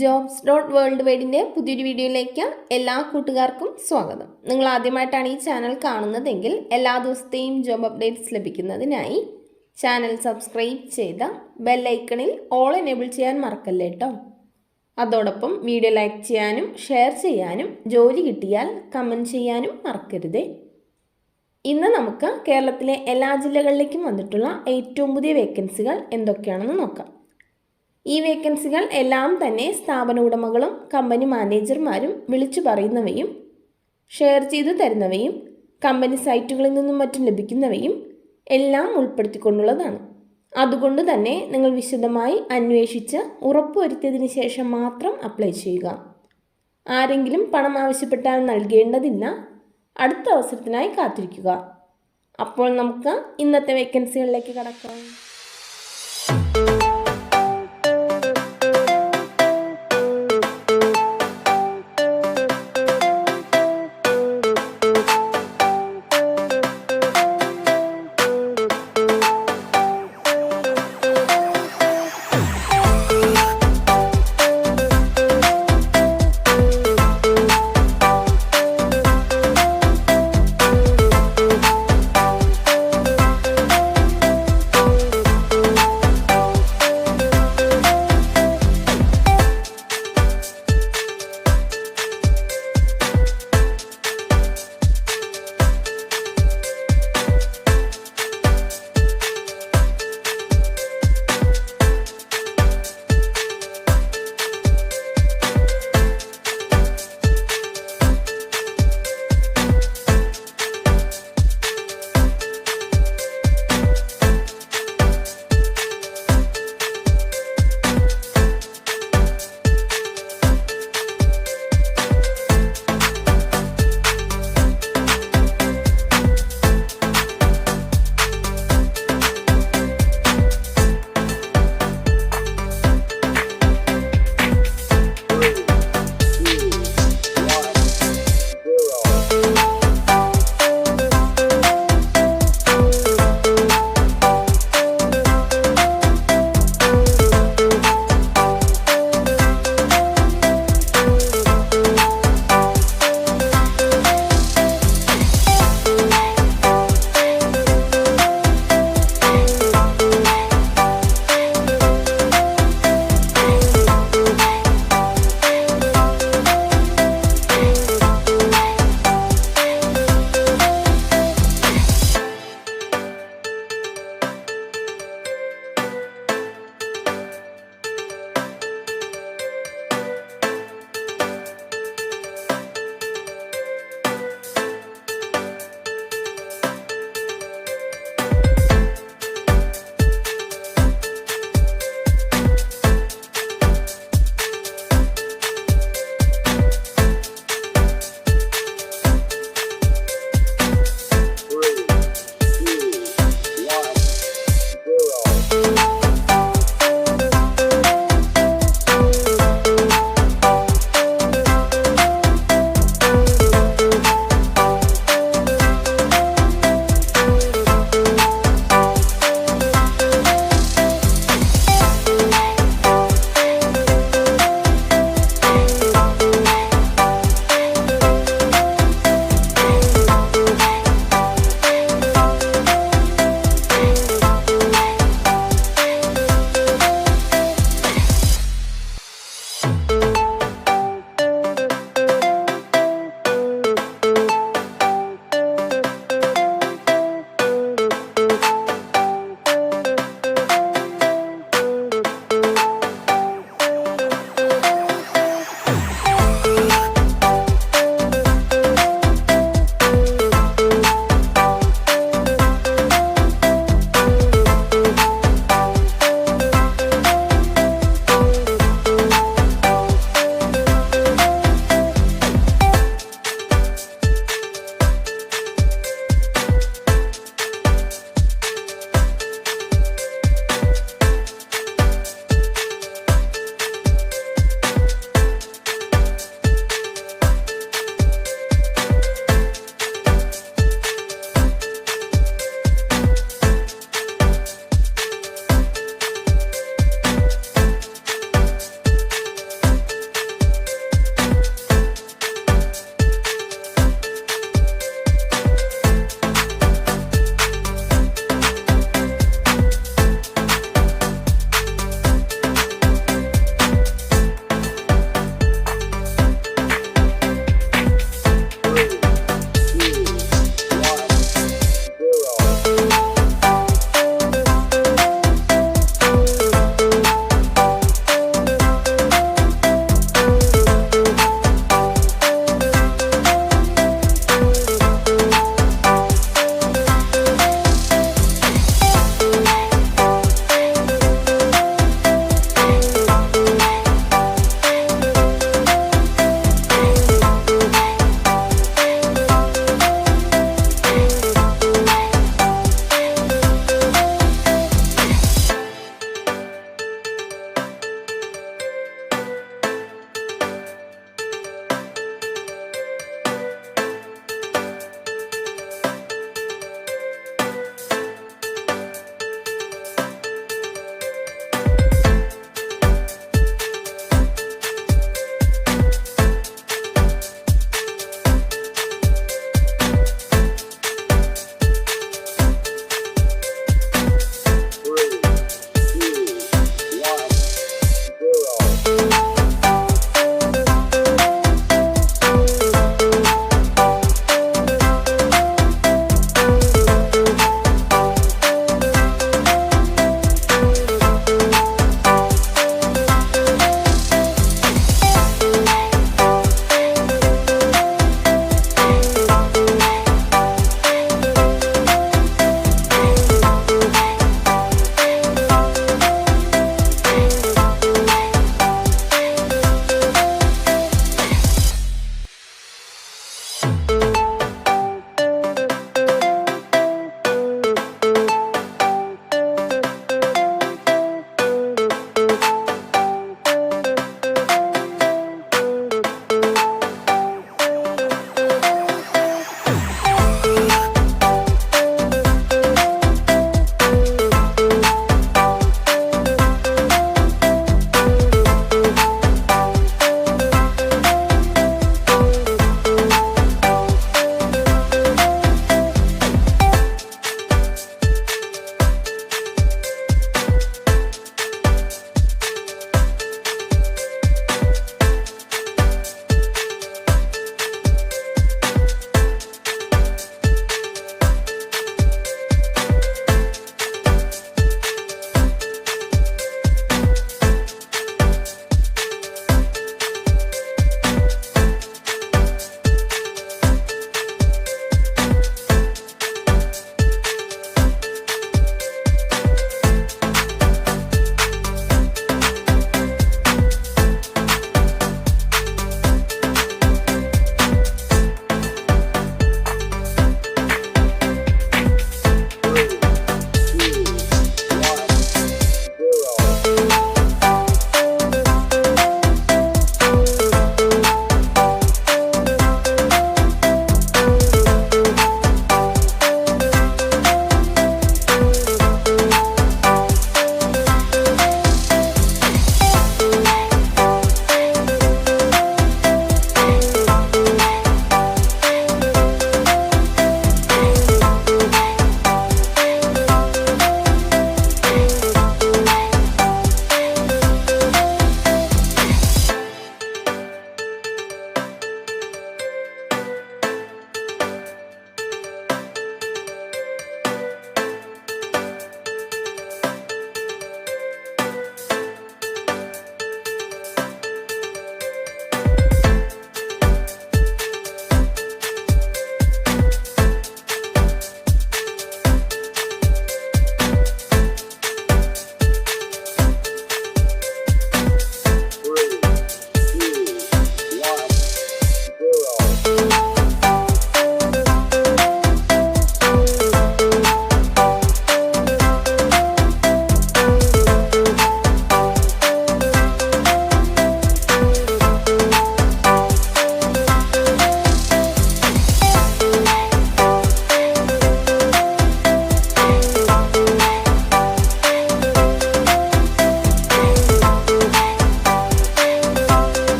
JOBS.WORLDWIDE പുതിയൊരു വീഡിയോയിലേക്ക് എല്ലാ കൂട്ടുകാർക്കും സ്വാഗതം. നിങ്ങൾ ആദ്യമായിട്ടാണ് ഈ ചാനൽ കാണുന്നതെങ്കിൽ എല്ലാ ദിവസത്തെയും ജോബ് അപ്ഡേറ്റ്സ് ലഭിക്കുന്നതിനായി ചാനൽ സബ്സ്ക്രൈബ് ചെയ്ത ബെൽ ഐക്കണിൽ ഓൾ എനേബിൾ ചെയ്യാൻ മറക്കല്ലേ കേട്ടോ. അതോടൊപ്പം വീഡിയോ ലൈക്ക് ചെയ്യാനും ഷെയർ ചെയ്യാനും ജോലി കിട്ടിയാൽ കമൻറ്റ് ചെയ്യാനും മറക്കരുതേ. ഇന്ന് നമുക്ക് കേരളത്തിലെ എല്ലാ ജില്ലകളിലേക്കും വന്നിട്ടുള്ള ഏറ്റവും പുതിയ വേക്കൻസികൾ എന്തൊക്കെയാണെന്ന് നോക്കാം. ഈ വേക്കൻസികൾ എല്ലാം തന്നെ സ്ഥാപന ഉടമകളും കമ്പനി മാനേജർമാരും വിളിച്ചു പറയുന്നവയും ഷെയർ ചെയ്തു തരുന്നവയും കമ്പനി സൈറ്റുകളിൽ നിന്നും മറ്റും ലഭിക്കുന്നവയും എല്ലാം ഉൾപ്പെടുത്തിക്കൊണ്ടുള്ളതാണ്. അതുകൊണ്ട് തന്നെ നിങ്ങൾ വിശദമായി അന്വേഷിച്ച് ഉറപ്പുവരുത്തിയതിന് ശേഷം മാത്രം അപ്ലൈ ചെയ്യുക. ആരെങ്കിലും പണം ആവശ്യപ്പെട്ടാൽ നൽകേണ്ടതില്ല. അടുത്ത അവസരത്തിനായി കാത്തിരിക്കുക. അപ്പോൾ നമുക്ക് ഇന്നത്തെ വേക്കൻസികളിലേക്ക് കടക്കാം.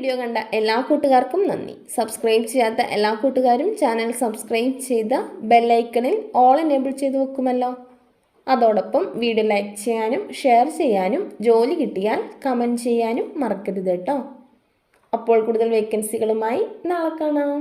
വീഡിയോ കണ്ട എല്ലാ കൂട്ടുകാർക്കും നന്ദി. സബ്സ്ക്രൈബ് ചെയ്യാത്ത എല്ലാ കൂട്ടുകാരും ചാനൽ സബ്സ്ക്രൈബ് ചെയ്ത് ബെല്ലൈക്കണിൽ ഓൾ എനേബിൾ ചെയ്ത് വെക്കുമല്ലോ. അതോടൊപ്പം വീഡിയോ ലൈക്ക് ചെയ്യാനും ഷെയർ ചെയ്യാനും ജോലി കിട്ടിയാൽ കമൻറ്റ് ചെയ്യാനും മറക്കരുത് കേട്ടോ. അപ്പോൾ കൂടുതൽ വേക്കൻസികളുമായി നാളെ കാണാം.